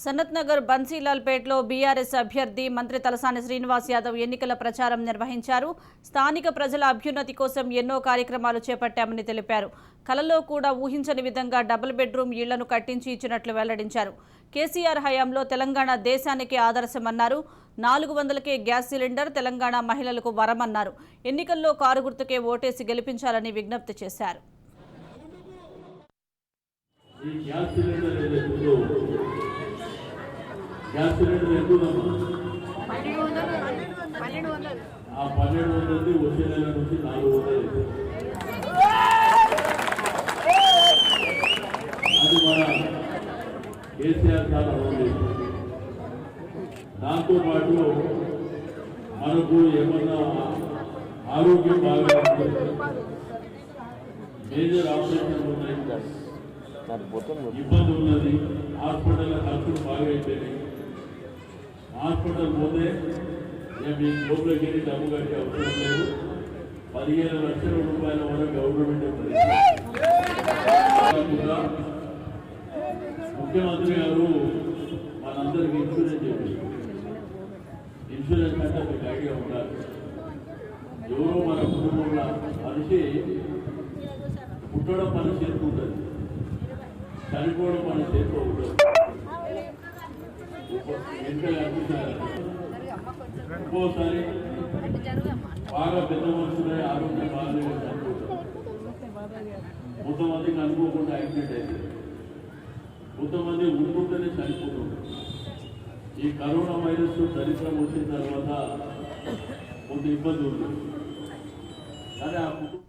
Sanath Nagar బన్సీలాల్పేటలో BRS అభ్యర్థి మంత్రి తలసాని శ్రీనివాస్ యాదవ్ ఎన్నికల ప్రచారం నిర్వహించారు. స్థానిక ప్రజల అభ్యున్నతి కోసం ఎన్నో కార్యక్రమాలు చేపట్టామని తెలిపారు. కలలో కూడా ఊహించని విధంగా డబుల్ బెడ్రూమ్ ఇళ్లను కట్టించి ఇచ్చినట్లు వెల్లడించారు. కేసీఆర్ హయాంలో తెలంగాణ దేశానికి ఆదర్శమన్నారు. 400కే గ్యాస్ సిలిండర్ తెలంగాణ మహిళలకు వరమన్నారు. ఎన్నికల్లో కారు గుర్తుకే ఓటేసి గెలిపించాలని విజ్ఞప్తి చేశారు. గ్యాస్ సిలిండర్ ఎక్కువదమ్మా 1200 వచ్చే నెల నుంచి 400. అది మన కేసీఆర్ సార్ అవ్వలేదు. దాంతోపాటు మనకు ఏమన్నా ఆరోగ్యం బాగా మేజర్ ఆపరేషన్ ఉన్నాయి, ఇబ్బంది ఉన్నది, హాస్పిటల్ ఖర్చులు బాగా అయిపోయినాయి. హాస్పిటల్ పోతే మీ లోపలికి వెళ్ళి డబ్బు కట్టే అవసరం లేదు. 15 లక్షల రూపాయల వరకు గవర్నమెంట్ ముఖ్యమంత్రి గారు మనందరికీ ఇన్సూరెన్స్ చెప్పి, ఇన్సూరెన్స్ అంటే మీకు ఐడియా ఉండాలి. ఎవరో మన కుటుంబంలో మనిషి పుట్టడం పని చేరుకుంటుంది, చనిపోవడం పని చేరుకోకూడదు. ఇంకోసారి బాగా పెద్ద మనుషులే ఆరోగ్యం బాగాలేదు చనిపోతారు. కొంతమందికి అనుకోకుండా యాక్సిడెంట్ అయితే, కొంతమంది ఉంటుంటేనే చనిపోతుంది. ఈ కరోనా వైరస్ దరిద్రం వచ్చిన తర్వాత కొంత ఇబ్బంది ఉంటుంది. కానీ ఆ కుటుంబం